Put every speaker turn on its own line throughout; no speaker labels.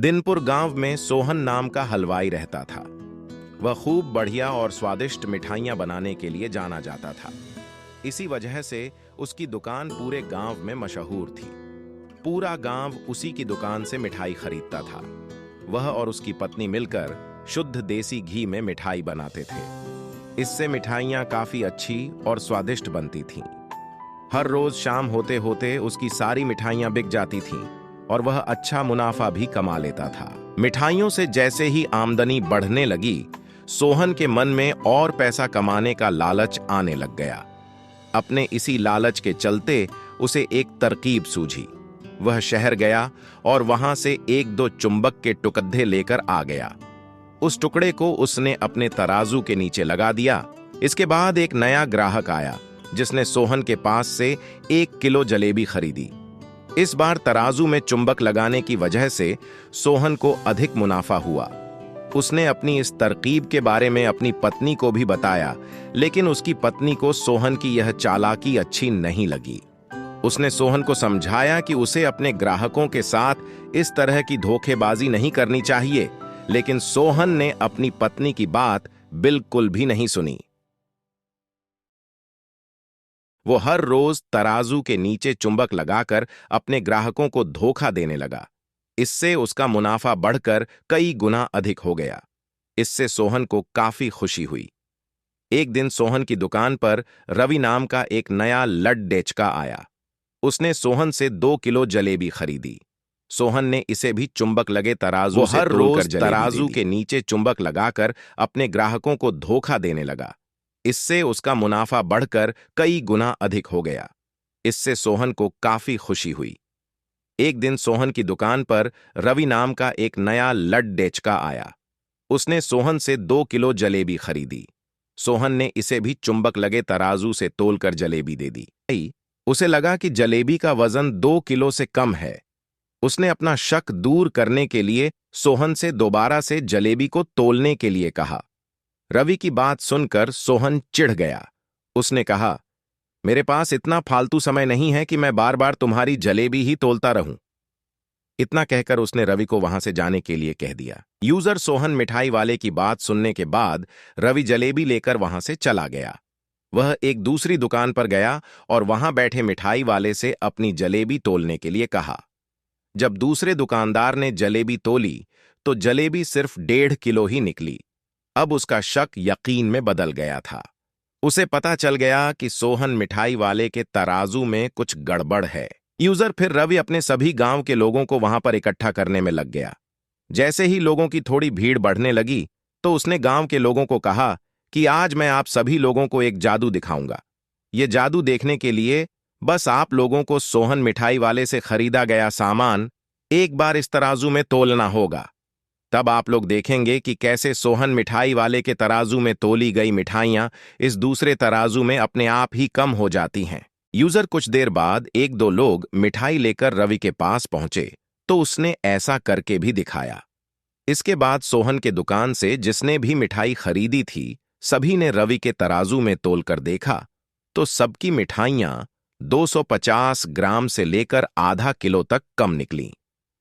दिनपुर गांव में सोहन नाम का हलवाई रहता था। वह खूब बढ़िया और स्वादिष्ट मिठाइयां बनाने के लिए जाना जाता था। इसी वजह से उसकी दुकान पूरे गांव में मशहूर थी। पूरा गांव उसी की दुकान से मिठाई खरीदता था। वह और उसकी पत्नी मिलकर शुद्ध देसी घी में मिठाई बनाते थे। इससे मिठाइयां काफी अच्छी और स्वादिष्ट बनती थीं। हर रोज शाम होते होते उसकी सारी मिठाइयां बिक जाती थीं और वह अच्छा मुनाफा भी कमा लेता था। मिठाइयों से जैसे ही आमदनी बढ़ने लगी, सोहन के मन में और पैसा कमाने का लालच आने लग गया। अपने इसी लालच के चलते उसे एक तरकीब सूझी। वह शहर गया और वहां से एक दो चुंबक के टुकड़े लेकर आ गया। उस टुकड़े को उसने अपने तराजू के नीचे लगा दिया। इसके बाद एक नया ग्राहक आया जिसने सोहन के पास से 1 किलो जलेबी खरीदी। इस बार तराजू में चुंबक लगाने की वजह से सोहन को अधिक मुनाफा हुआ। उसने अपनी इस तरकीब के बारे में अपनी पत्नी को भी बताया, लेकिन उसकी पत्नी को सोहन की यह चालाकी अच्छी नहीं लगी। उसने सोहन को समझाया कि उसे अपने ग्राहकों के साथ इस तरह की धोखेबाजी नहीं करनी चाहिए, लेकिन सोहन ने अपनी पत्नी की बात बिल्कुल भी नहीं सुनी। वो हर रोज तराजू के नीचे चुंबक लगाकर अपने ग्राहकों को धोखा देने लगा। इससे उसका मुनाफा बढ़कर कई गुना अधिक हो गया। इससे सोहन को काफी खुशी हुई। एक दिन सोहन की दुकान पर रवि नाम का एक नया लड्डेचका आया। उसने सोहन से 2 किलो जलेबी खरीदी। सोहन ने इसे भी चुंबक लगे तराजू से तोलकर तराजू के नीचे चुंबक लगाकर अपने ग्राहकों को धोखा देने लगा। इससे उसका मुनाफा बढ़कर कई गुना अधिक हो गया। इससे सोहन को काफी खुशी हुई। एक दिन सोहन की दुकान पर रवि नाम का एक नया लड्डेचका आया। उसने सोहन से 2 किलो जलेबी खरीदी। सोहन ने इसे भी चुंबक लगे तराजू से तोलकर जलेबी दे दी। उसे लगा कि जलेबी का वजन 2 किलो से कम है। उसने अपना शक दूर करने के लिए सोहन से दोबारा से जलेबी को तोलने के लिए कहा। रवि की बात सुनकर सोहन चिढ़ गया। उसने कहा, मेरे पास इतना फालतू समय नहीं है कि मैं बार बार तुम्हारी जलेबी ही तोलता रहूं। इतना कहकर उसने रवि को वहां से जाने के लिए कह दिया। यूजर सोहन मिठाई वाले की बात सुनने के बाद रवि जलेबी लेकर वहां से चला गया। वह एक दूसरी दुकान पर गया और वहां बैठे मिठाई वाले से अपनी जलेबी तोलने के लिए कहा। जब दूसरे दुकानदार ने जलेबी तोली तो जलेबी सिर्फ 1.5 किलो ही निकली। अब उसका शक यकीन में बदल गया था। उसे पता चल गया कि सोहन मिठाई वाले के तराजू में कुछ गड़बड़ है। यूजर फिर रवि अपने सभी गांव के लोगों को वहां पर इकट्ठा करने में लग गया। जैसे ही लोगों की थोड़ी भीड़ बढ़ने लगी तो उसने गांव के लोगों को कहा कि आज मैं आप सभी लोगों को एक जादू दिखाऊंगा। ये जादू देखने के लिए बस आप लोगों को सोहन मिठाई वाले से खरीदा गया सामान एक बार इस तराजू में तोलना होगा। तब आप लोग देखेंगे कि कैसे सोहन मिठाई वाले के तराजू में तोली गई मिठाइयां इस दूसरे तराजू में अपने आप ही कम हो जाती हैं। यूजर कुछ देर बाद 1-2 लोग मिठाई लेकर रवि के पास पहुंचे तो उसने ऐसा करके भी दिखाया। इसके बाद सोहन के दुकान से जिसने भी मिठाई खरीदी थी, सभी ने रवि के तराजू में तोलकर देखा तो सबकी मिठाइयां 250 ग्राम से लेकर आधा किलो तक कम निकलीं।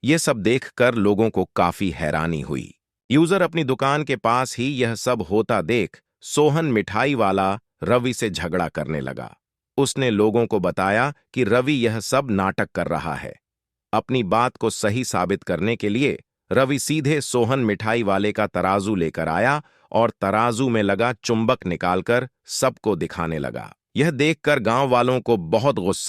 ये सब देखकर लोगों को काफी हैरानी हुई। यूजर अपनी दुकान के पास ही यह सब होता देख सोहन मिठाई वाला रवि से झगड़ा करने लगा। उसने लोगों को बताया कि रवि यह सब नाटक कर रहा है। अपनी बात को सही साबित करने के लिए रवि सीधे सोहन मिठाई वाले का तराजू लेकर आया और तराजू में लगा चुंबक निकालकर सबको दिखाने लगा। यह देखकर गांव वालों को बहुत गुस्सा